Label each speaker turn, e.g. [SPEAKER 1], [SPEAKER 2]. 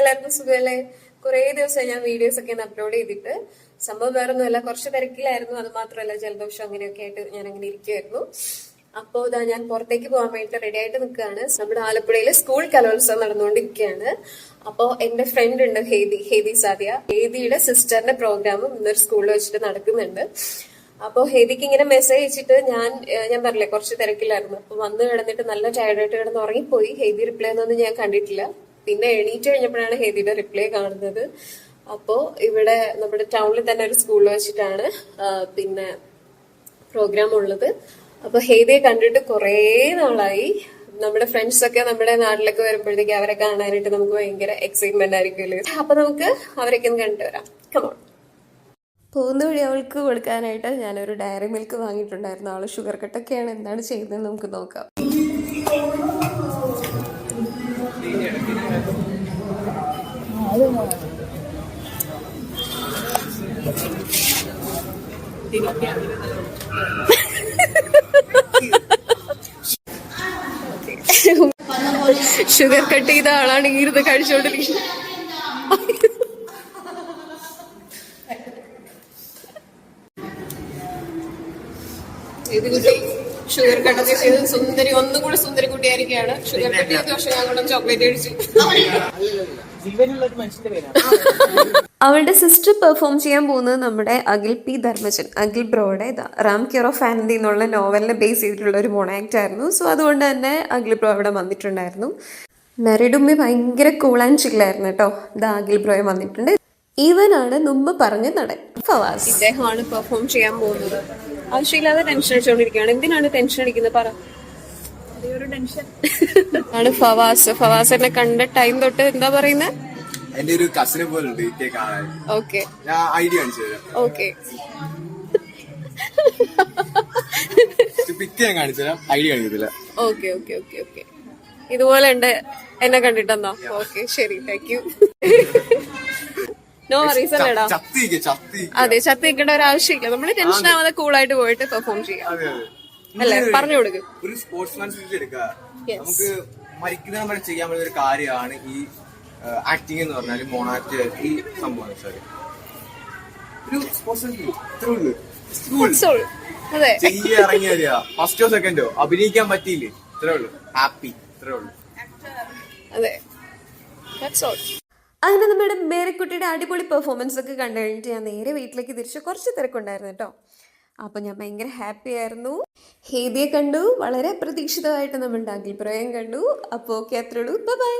[SPEAKER 1] എല്ലാവർക്കും സുഖമല്ലേ? കുറെ ദിവസമായി ഞാൻ വീഡിയോസ് ഒക്കെ അപ്ലോഡ് ചെയ്തിട്ട്. സംഭവം വേറൊന്നുമല്ല, കുറച്ച് തിരക്കിലായിരുന്നു. അത് മാത്രമല്ല, ജലദോഷം അങ്ങനെയൊക്കെ ആയിട്ട് ഞാൻ അങ്ങനെ ഇരിക്കുമായിരുന്നു. അപ്പോ ഇതാ ഞാൻ പുറത്തേക്ക് പോകാൻ വേണ്ടിട്ട് റെഡി ആയിട്ട് നിൽക്കുകയാണ്. നമ്മുടെ ആലപ്പുഴയില് സ്കൂൾ കലോത്സവം നടന്നുകൊണ്ടിരിക്കുകയാണ്. അപ്പോ എന്റെ ഫ്രണ്ട് ഉണ്ട് ഹേതി സാദിയ. ഹേതിയുടെ സിസ്റ്ററിന്റെ പ്രോഗ്രാമും ഇന്നൊരു സ്കൂളിൽ വെച്ചിട്ട് നടക്കുന്നുണ്ട്. അപ്പൊ ഹേദിക്ക് ഇങ്ങനെ മെസ്സേജ് അയച്ചിട്ട് ഞാൻ പറഞ്ഞില്ലേ കുറച്ച് തിരക്കിലായിരുന്നു. അപ്പൊ വന്ന് കിടന്നിട്ട് നല്ല ടയർഡായിട്ട് കിടന്ന് ഉറങ്ങിപ്പോയി. ഹേദി റിപ്ലൈ ഒന്നും ഞാൻ കണ്ടിട്ടില്ല. പിന്നെ എണീറ്റ് കഴിഞ്ഞപ്പോഴാണ് ഹേദിയുടെ റിപ്ലൈ കാണുന്നത്. അപ്പോ ഇവിടെ നമ്മുടെ ടൗണിൽ തന്നെ ഒരു സ്കൂളിൽ വെച്ചിട്ടാണ് പിന്നെ പ്രോഗ്രാം ഉള്ളത്. അപ്പൊ ഹേദിയെ കണ്ടിട്ട് കുറേ നാളായി. നമ്മുടെ ഫ്രണ്ട്സ് ഒക്കെ നമ്മുടെ നാട്ടിലൊക്കെ വരുമ്പോഴത്തേക്ക് അവരെ കാണാനായിട്ട് നമുക്ക് ഭയങ്കര എക്സൈറ്റ്മെന്റ് ആയിരിക്കുമല്ലോ. അപ്പൊ നമുക്ക് അവരൊക്കെ ഒന്ന് കണ്ടു വരാം. കമോൺ. പോകുന്ന വഴി അവൾക്ക് കൊടുക്കാനായിട്ട് ഞാനൊരു ഡയറി മിൽക്ക് വാങ്ങിയിട്ടുണ്ടായിരുന്നു. ആള് ഷുഗർ കട്ടൊക്കെയാണ്. എന്താണ് ചെയ്യുന്നത് നമുക്ക് നോക്കാം. ഷുഗർ കട്ട് ചെയ്ത ആളാണ് ഈ ഇരുന്ന് കഴിച്ചോണ്ടിരിക്കുന്നത്. ഇത് കുട്ടി ഷുഗർ കട്ടൊക്കെ ചെയ്ത് സുന്ദരി, ഒന്നും കൂടെ സുന്ദരി കുട്ടിയായിരിക്കുകയാണ്. ഷുഗർ കട്ട് ചെയ്ത വർഷം ഞാൻ കൂടെ ചോക്ലേറ്റ് കഴിച്ചു. അവളുടെ സിസ്റ്റർ പെർഫോം ചെയ്യാൻ പോകുന്നത് നമ്മുടെ അഖിൽ പി ധർമ്മജൻ, അഖിൽ ബ്രോയുടെ റാം കെയർ ഓഫ് ആനന്ദി എന്നുള്ള നോവലിനെ ബേസ് ചെയ്തിട്ടുള്ള ഒരു മോണാക്ട് ആയിരുന്നു. സോ അതുകൊണ്ട് തന്നെ അഖിൽ ബ്രോ അവിടെ വന്നിട്ടുണ്ടായിരുന്നു. മെറിഡുമ്മി ഭയങ്കര കൂൾ ആൻഡ് ചില്ലായിരുന്നു കേട്ടോ. ഇത് അഖിൽ ബ്രോയെ വന്നിട്ടുണ്ട്. ഇവനാണ് മുമ്പ് പറഞ്ഞ നടൻ ഫവാസ്. ഇദ്ദേഹമാണ് പെർഫോം ചെയ്യാൻ പോകുന്നത്. ആവശ്യമില്ലാതെ ടെൻഷൻ അടിച്ചുകൊണ്ടിരിക്കുകയാണ്. എന്തിനാണ് ടെൻഷൻ അടിക്കുന്നത് പറ. ആണ് ഫവാസ്. ഫവാസിനെ കണ്ട ടൈം തൊട്ട് എന്താ പറയുന്നത്,
[SPEAKER 2] എന്റെ ഒരു കസിനെ പോലെ ഉണ്ട്. ഓക്കെ, ഞാൻ ഐഡിയ കാണിച്ചു തരാം. ഓക്കെ, പിക്ക് ഞാൻ കാണിച്ചു തരാം, ഐഡിയ കാണിക്കത്തില്ല.
[SPEAKER 1] ഓക്കെ ഓക്കെ ഓക്കെ ഓക്കെ, ഇതുപോലെ ഉണ്ട് എന്നെ കണ്ടിട്ടെന്നോ? ഓക്കെ ശരി, താങ്ക് യു. നോ റീസൺ എടാ. അതെ, ചത്തി നിൽക്കേണ്ട ഒരു ആവശ്യമില്ല. നമ്മള് ടെൻഷൻ ആവാതെ കൂളായിട്ട് പോയിട്ട് പെർഫോം ചെയ്യാം അല്ലേ? പറഞ്ഞു കൊടുക്കും.
[SPEAKER 2] ഒരു സ്പോർട്സ്മാൻ സ്പിരിറ്റ് എടുക്കുക. നമുക്ക് മരിക്കുന്ന നമ്മൾ ചെയ്യാൻ പറ്റുന്ന ഒരു കാര്യമാണ് ഈ ആക്ടിങ് എന്ന് പറഞ്ഞാൽ. മോണാക്ട് ഈ സംഭവം ഒരു സ്പോർട്സ്മാൻ ഇറങ്ങിയ ഫസ്റ്റോ സെക്കൻഡോ അഭിനയിക്കാൻ പറ്റിയില്ലേ, ഇത്രേ ഉള്ളൂ. ഹാപ്പി, ഇത്രേ ഉള്ളൂ.
[SPEAKER 1] അതെ, അങ്ങനെ നമ്മുടെ മേരിക്കുട്ടിയുടെ അടിപൊളി പെർഫോമൻസ് ഒക്കെ കണ്ടു കഴിഞ്ഞിട്ട് ഞാൻ നേരെ വീട്ടിലേക്ക് തിരിച്ചു. കുറച്ച് തിരക്കുണ്ടായിരുന്നു കേട്ടോ. അപ്പോൾ ഞാൻ ഭയങ്കര ഹാപ്പി ആയിരുന്നു. ഹേദിയെ കണ്ടു, വളരെ അപ്രതീക്ഷിതമായിട്ട് നമ്മളുടെ അഖിൽ ബ്രോയെ കണ്ടു. അപ്പോൾ ഓക്കെ, അത്രേ ഉള്ളൂ. Bye bye.